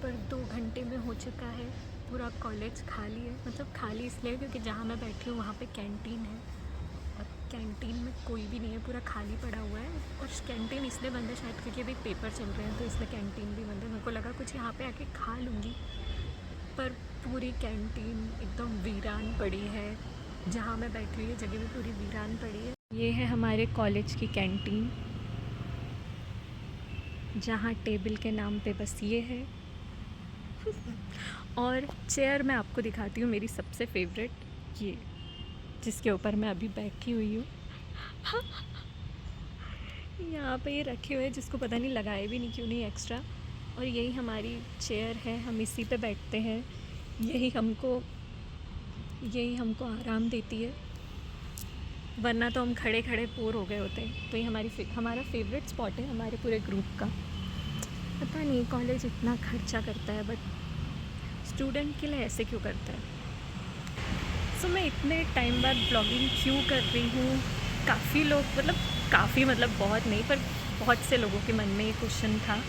पर 2 घंटे में हो चुका है। पूरा कॉलेज खाली है, मतलब खाली इसलिए क्योंकि जहाँ मैं बैठी हूँ वहाँ पे कैंटीन है और कैंटीन में कोई भी नहीं है, पूरा खाली पड़ा हुआ है। और कैंटीन इसलिए बंद है शायद क्योंकि अभी पेपर चल रहे हैं, तो इसलिए कैंटीन भी बंद है। मेरे को लगा कुछ यहाँ पे आके खा लूँगी, पर पूरी कैंटीन एकदम वीरान पड़ी है। जहाँ मैं बैठी हुई है जगह भी पूरी वीरान पड़ी है। ये है हमारे कॉलेज की कैंटीन, जहाँ टेबल के नाम पे बस ये है। और चेयर मैं आपको दिखाती हूँ, मेरी सबसे फेवरेट, ये जिसके ऊपर मैं अभी बैठी हुई हूँ। यहाँ पे ये रखे हुए हैं, जिसको पता नहीं लगाए भी नहीं क्यों नहीं एक्स्ट्रा। और यही हमारी चेयर है, हम इसी पे बैठते हैं। यही हमको आराम देती है, वरना तो हम खड़े खड़े बोर हो गए होते हैं। तो ये हमारा फेवरेट स्पॉट है हमारे पूरे ग्रुप का। पता नहीं कॉलेज इतना खर्चा करता है, बट स्टूडेंट के लिए ऐसे क्यों करता है। सो मैं इतने टाइम बाद ब्लॉगिंग क्यों कर रही हूँ, काफ़ी मतलब बहुत नहीं, पर बहुत से लोगों के मन में ये क्वेश्चन था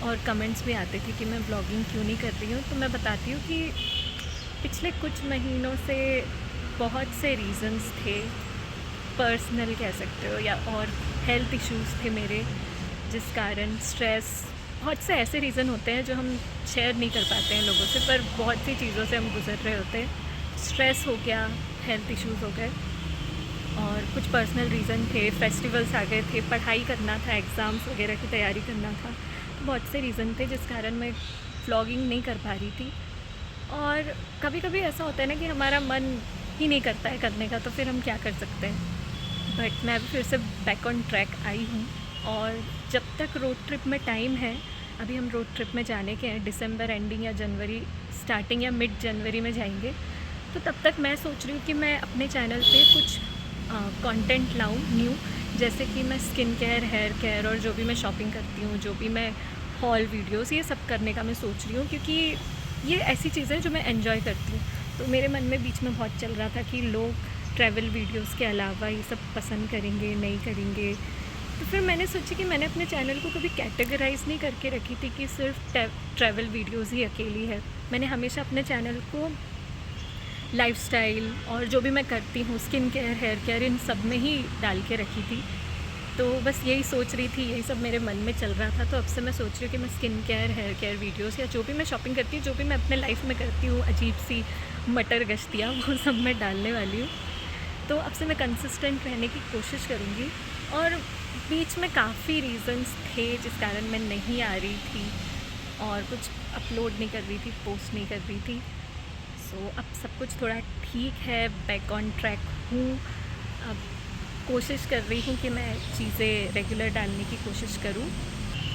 और कमेंट्स भी आते थे कि मैं ब्लॉगिंग क्यों नहीं कर रही हूँ। तो मैं बताती हूँ कि पिछले कुछ महीनों से बहुत से रीज़न्स थे, पर्सनल कह सकते हो, या और हेल्थ इश्यूज़ थे मेरे, जिस कारण स्ट्रेस, बहुत से ऐसे रीज़न होते हैं जो हम शेयर नहीं कर पाते हैं लोगों से, पर बहुत सी चीज़ों से हम गुजर रहे होते हैं। स्ट्रेस हो गया, हेल्थ इश्यूज़ हो गए, और कुछ पर्सनल रीज़न थे, फेस्टिवल्स आ गए थे, पढ़ाई करना था, एग्ज़ाम्स वगैरह की तैयारी करना था। तो बहुत से रीज़न थे जिस कारण मैं व्लॉगिंग नहीं कर पा रही थी। और कभी कभी ऐसा होता है ना कि हमारा मन ही नहीं करता है करने का, तो फिर हम क्या कर सकते हैं। बट मैं अभी फिर से बैक ऑन ट्रैक आई हूँ, और जब तक रोड ट्रिप में टाइम है, अभी हम रोड ट्रिप में जाने के हैं, दिसंबर एंडिंग या जनवरी स्टार्टिंग या मिड जनवरी में जाएंगे। तो तब तक मैं सोच रही हूँ कि मैं अपने चैनल पे कुछ कंटेंट लाऊं न्यू, जैसे कि मैं स्किन केयर, हेयर केयर, और जो भी मैं शॉपिंग करती हूँ, जो भी मैं हॉल वीडियोस, ये सब करने का मैं सोच रही हूँ, क्योंकि ये ऐसी चीज़ें जो मैं एंजॉय करती हूँ। तो मेरे मन में बीच में बहुत चल रहा था कि लोग ट्रैवल वीडियोस के अलावा ये सब पसंद करेंगे नहीं करेंगे। तो फिर मैंने सोचा कि मैंने अपने चैनल को कभी कैटेगराइज़ नहीं करके रखी थी कि सिर्फ ट्रैवल वीडियोस ही अकेली है। मैंने हमेशा अपने चैनल को लाइफस्टाइल और जो भी मैं करती हूँ, स्किन केयर, हेयर केयर, इन सब में ही डाल के रखी थी। तो बस यही सोच रही थी, यही सब मेरे मन में चल रहा था। तो अब से मैं सोच रही हूँ कि मैं skin care, hair care videos, या जो भी मैं शॉपिंग करती हूँ, जो भी मैं अपने लाइफ में करती हूँ, अजीब सी मटर गश्तियाँ, वो सब मैं डालने वाली हूँ। तो अब से मैं कंसिस्टेंट रहने की कोशिश करूँगी। और बीच में काफ़ी रीज़न्स थे जिस कारण मैं नहीं आ रही थी और कुछ अपलोड नहीं कर रही थी, पोस्ट नहीं कर रही थी। सो अब सब कुछ थोड़ा ठीक है, बैक ऑन ट्रैक हूँ। अब कोशिश कर रही हूँ कि मैं चीज़ें रेगुलर डालने की कोशिश करूँ।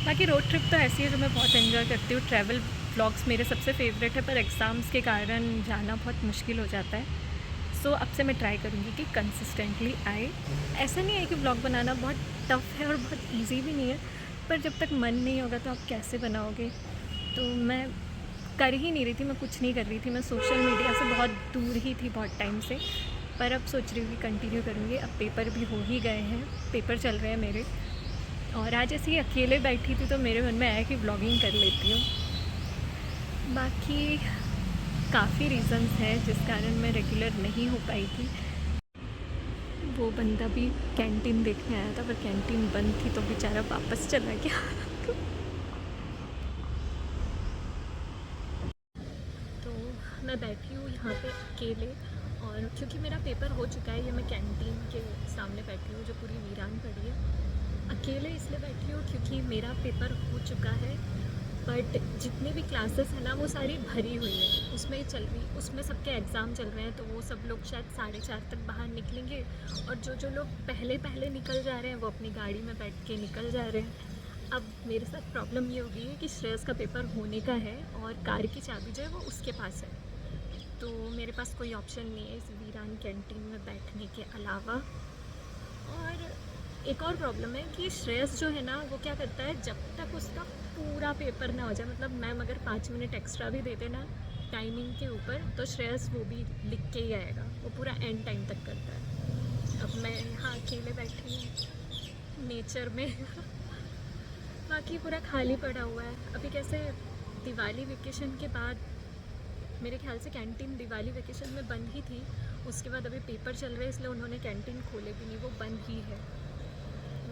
बाकी रोड ट्रिप तो ऐसी है जो मैं बहुत एंजॉय करती हूँ। ट्रैवल व्लॉग्स मेरे सबसे फेवरेट है, पर एग्ज़ाम्स के कारण जाना बहुत मुश्किल हो जाता है। सो अब से मैं ट्राई करूँगी कि कंसिस्टेंटली आए। ऐसा नहीं है कि व्लॉग बनाना बहुत टफ़ है और बहुत ईजी भी नहीं है, पर जब तक मन नहीं होगा तो आप कैसे बनाओगे। तो मैं कर ही नहीं रही थी, मैं कुछ नहीं कर रही थी, मैं सोशल मीडिया से बहुत दूर ही थी बहुत टाइम से। पर अब सोच रही हूँ कि कंटिन्यू करूँगी। अब पेपर भी हो ही गए हैं, पेपर चल रहे हैं मेरे, और आज ऐसे ही अकेले बैठी थी तो मेरे मन में आया कि व्लॉगिंग कर लेती हूँ। बाकी काफ़ी रीज़न्स हैं जिस कारण मैं रेगुलर नहीं हो पाई थी। वो बंदा भी कैंटीन देखने आया था, पर कैंटीन बंद थी, तो बेचारा वापस चला गया। तो मैं बैठी हूँ यहाँ पे अकेले, और क्योंकि मेरा पेपर हो चुका है, ये मैं कैंटीन के सामने बैठी हूँ जो पूरी वीरान पड़ी है। अकेले इसलिए बैठी हूँ क्योंकि मेरा पेपर हो चुका है, बट जितनी भी क्लासेस है ना वो सारी भरी हुई है, उसमें सबके एग्ज़ाम चल रहे हैं। तो वो सब लोग शायद 4:30 तक बाहर निकलेंगे, और जो लोग पहले पहले निकल जा रहे हैं वो अपनी गाड़ी में बैठ के निकल जा रहे हैं। अब मेरे साथ प्रॉब्लम ये हो गई है कि श्रेयस का पेपर होने का है और कार की चाबी जो है वो उसके पास है, तो मेरे पास कोई ऑप्शन नहीं है इस वीरान कैंटीन में बैठने के अलावा। और एक और प्रॉब्लम है कि श्रेयस जो है ना वो क्या करता है, जब तक उसका पूरा पेपर ना हो जाए, मतलब मैम अगर 5 मिनट एक्स्ट्रा भी दे देना टाइमिंग के ऊपर, तो श्रेयस वो भी लिख के ही आएगा, वो पूरा एंड टाइम तक करता है। अब मैं यहाँ अकेले बैठी हूँ नेचर में। बाकी पूरा खाली पड़ा हुआ है। अभी कैसे दिवाली वेकेशन के बाद मेरे ख्याल से कैंटीन दिवाली वेकेशन में बंद ही थी। उसके बाद अभी पेपर चल रहे हैं इसलिए उन्होंने कैंटीन खोले भी नहीं, वो बंद ही है।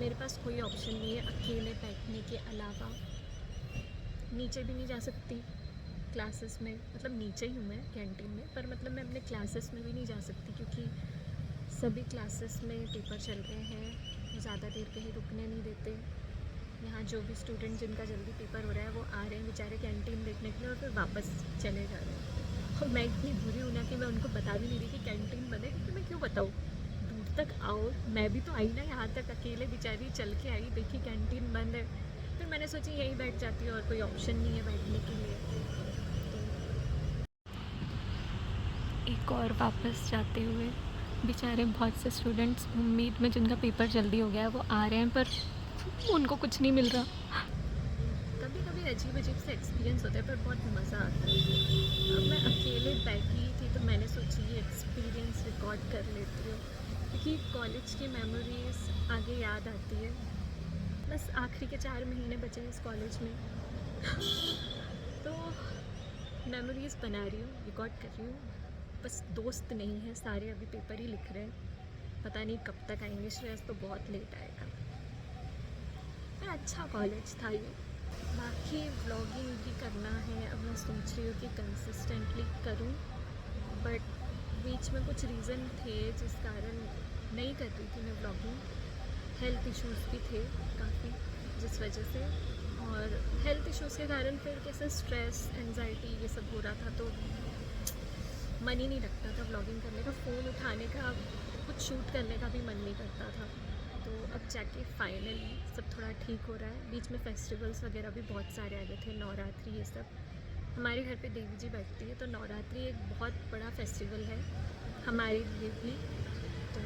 मेरे पास कोई ऑप्शन नहीं है अकेले बैठने के अलावा। नीचे भी नहीं जा सकती क्लासेस में, मतलब नीचे ही हूँ मैं कैंटीन में, पर मतलब मैं अपने क्लासेस में भी नहीं जा सकती क्योंकि सभी क्लासेस में पेपर चल रहे हैं, वो ज़्यादा देर कहीं रुकने नहीं देते। यहाँ जो भी स्टूडेंट जिनका जल्दी पेपर हो रहा है वो आ रहे हैं बेचारे कैंटीन देखने के लिए और फिर वापस चले जा रहे हैं। और मैं इतनी बुरी हूँ ना कि मैं उनको बता भी नहीं रही कि कैंटीन बंद है, क्योंकि मैं क्यों बताऊँ, दूर तक आओ। मैं भी तो आई ना यहाँ तक अकेले, बेचारी चल के आई, देखी कैंटीन बंद है, फिर मैंने सोची यहीं बैठ जाती हूँ और कोई ऑप्शन नहीं है बैठने के लिए। तो एक और वापस जाते हुए बेचारे बहुत से स्टूडेंट्स उम्मीद में जिनका पेपर जल्दी हो गया है वो आ रहे हैं, पर उनको कुछ नहीं मिल रहा। कभी कभी अजीब अजीब से एक्सपीरियंस होता है पर बहुत मज़ा आता है। अब मैं अकेले बैठी थी तो मैंने सोची ये एक्सपीरियंस रिकॉर्ड कर लेती हूँ, क्योंकि कॉलेज की मेमोरीज आगे याद आती है। बस आखिरी के 4 महीने बचे हैं इस कॉलेज में तो मेमोरीज़ बना रही हूँ, रिकॉर्ड कर रही हूँ। बस दोस्त नहीं है, सारे अभी पेपर ही लिख रहे हैं, पता नहीं कब तक आएंगे। श्रेयस तो बहुत लेट आएगा। अच्छा कॉलेज था ये। बाकी व्लॉगिंग भी करना है, अब मैं सोच रही हूँ कि कंसिस्टेंटली करूँ, बट बीच में कुछ रीज़न थे जिस कारण नहीं कर रही थी मैं व्लॉगिंग। हेल्थ इश्यूज़ भी थे काफ़ी जिस वजह से, और हेल्थ इश्यूज़ के कारण फिर कैसे स्ट्रेस एंजाइटी ये सब हो रहा था तो मन ही नहीं लगता था व्लॉगिंग करने का, फ़ोन उठाने का, कुछ शूट करने का भी मन नहीं करता था। तो अब जाके फाइनली सब थोड़ा ठीक हो रहा है। बीच में फेस्टिवल्स वगैरह भी बहुत सारे आ गए थे, नवरात्रि ये सब। हमारे घर पे देवी जी बैठती है तो नवरात्रि एक बहुत बड़ा फेस्टिवल है हमारे लिए भी। तो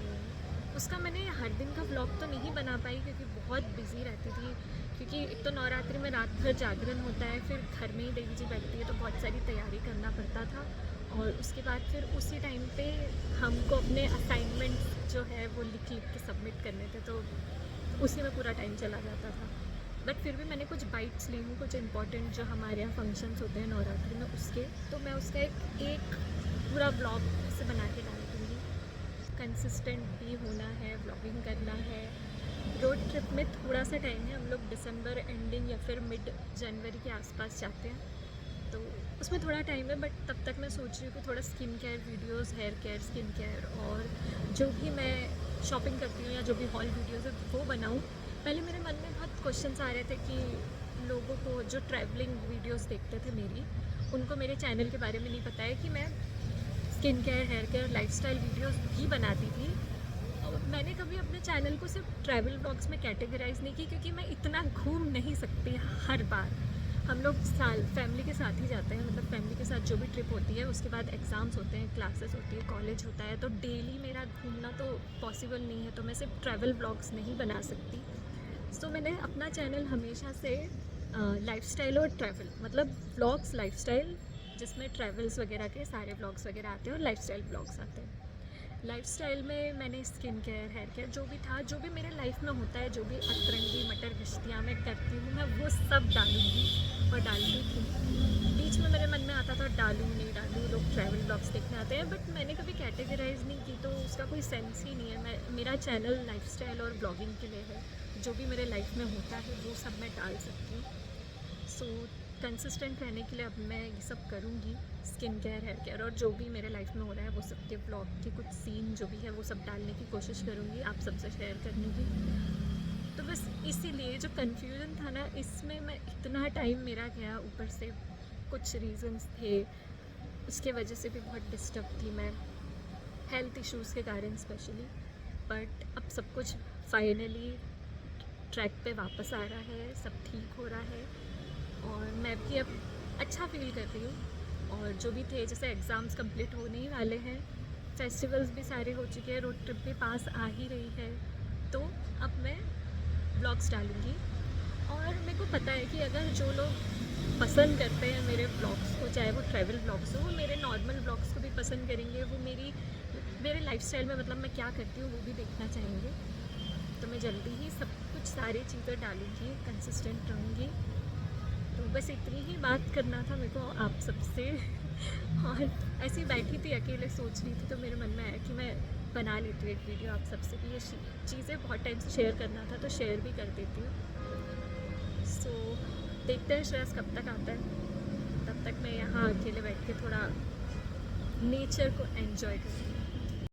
उसका मैंने हर दिन का व्लॉग तो नहीं बना पाई क्योंकि बहुत बिज़ी रहती थी, क्योंकि एक तो नवरात्रि में रात भर जागरण होता है, फिर घर में ही देवी जी बैठती है तो बहुत सारी तैयारी करना पड़ता था, और उसके बाद फिर उसी टाइम पे हमको अपने असाइनमेंट जो है वो लिख के सबमिट करने थे, तो उसी में पूरा टाइम चला जाता था। बट फिर भी मैंने कुछ बाइट्स ली हूँ, कुछ इंपॉर्टेंट जो हमारे यहाँ फंक्शंस होते हैं नवरात्रि में उसके, तो मैं उसका एक पूरा ब्लॉग से बना के डाल दूँगी। कंसिस्टेंट भी होना है, व्लॉगिंग करना है। रोड ट्रिप में थोड़ा सा टाइम है, हम लोग दिसंबर एंडिंग या फिर मिड जनवरी के आसपास जाते हैं, तो उसमें थोड़ा टाइम है। बट तब तक मैं सोच रही हूँ कि थोड़ा skin care videos, hair care, skin care, और जो भी मैं शॉपिंग करती हूँ या जो भी हॉल वीडियोस है वो बनाऊँ। पहले मेरे मन में बहुत क्वेश्चंस आ रहे थे कि लोगों को जो ट्रैवलिंग वीडियोस देखते थे मेरी, उनको मेरे चैनल के बारे में नहीं पता है कि मैं skin care, hair care, lifestyle videos भी बनाती थी। और मैंने कभी अपने चैनल को सिर्फ ट्रैवल व्लॉग्स में कैटेगराइज़ नहीं की, क्योंकि मैं इतना घूम नहीं सकती हर बार। हम लोग फैमिली के साथ ही जाते हैं, मतलब फैमिली के साथ जो भी ट्रिप होती है उसके बाद एग्ज़ाम्स होते हैं, क्लासेस होती है, कॉलेज होता है, तो डेली मेरा घूमना तो पॉसिबल नहीं है, तो मैं सिर्फ ट्रैवल ब्लॉग्स नहीं बना सकती। सो मैंने अपना चैनल हमेशा से लाइफस्टाइल और ट्रैवल, मतलब व्लॉग्स लाइफस्टाइल, जिसमें ट्रैवल्स वगैरह के सारे व्लॉग्स वगैरह आते हैं और लाइफस्टाइल ब्लॉग्स आते हैं। लाइफस्टाइल में मैंने स्किन केयर, हेयर केयर, जो भी था, जो भी मेरे लाइफ में होता है, जो भी अतरंगी मटर गश्तियाँ मैं करती हूँ, मैं वो सब डालूँगी और डालती थी। बीच में मेरे मन में आता था डालूँ नहीं डालूँ, लोग ट्रैवल ब्लॉग्स देखने आते हैं, बट मैंने कभी कैटेगराइज नहीं की, तो उसका कोई सेंस ही नहीं है। मेरा चैनल लाइफस्टाइल और ब्लॉगिंग के लिए है, जो भी मेरे लाइफ में होता है वो सब मैं डाल सकती हूँ। सो कंसिस्टेंट रहने के लिए अब मैं ये सब करूँगी, स्किन केयर, हेयर केयर, और जो भी मेरे लाइफ में हो रहा है वो सब के ब्लॉग के कुछ सीन जो भी है वो सब डालने की कोशिश करूँगी, आप सबसे शेयर करने की। तो बस इसीलिए जो कन्फ्यूज़न था ना, इसमें मैं इतना टाइम मेरा गया, ऊपर से कुछ रीज़न्स थे उसके वजह से भी बहुत डिस्टर्ब थी मैं, हेल्थ इश्यूज़ के कारण स्पेशली। बट अब सब कुछ फाइनली ट्रैक पे वापस आ रहा है, सब ठीक हो रहा है, और मैं भी अब अच्छा फील कर रही हूँ। और जो भी थे, जैसे एग्ज़ाम्स कंप्लीट होने ही वाले हैं, फेस्टिवल्स भी सारे हो चुके हैं, रोड ट्रिप भी पास आ ही रही है, तो अब मैं ब्लॉग्स डालूँगी। और मेरे को पता है कि अगर जो लोग पसंद करते हैं मेरे ब्लॉग्स को, चाहे वो ट्रैवल ब्लॉग्स हो, वो मेरे नॉर्मल ब्लॉग्स को भी पसंद करेंगे, वो मेरे लाइफस्टाइल में मतलब मैं क्या करती हूँ वो भी देखना चाहेंगे। तो मैं जल्दी ही सब कुछ सारी चीज़ें डालूँगी, कंसिस्टेंट रहूँगी। तो बस इतनी ही बात करना था मेरे को आप सबसे। और ऐसे ही बैठी थी अकेले सोच रही थी, तो मेरे मन में आया कि मैं बना लेती हूँ एक वीडियो आप सबसे भी। ये चीज़ें बहुत टाइम से शेयर करना था तो शेयर भी कर देती हूँ। सो देखते हैं श्रेयस कब तक आता है, तब तक मैं यहाँ अकेले बैठ के थोड़ा नेचर को एंजॉय करूँगी।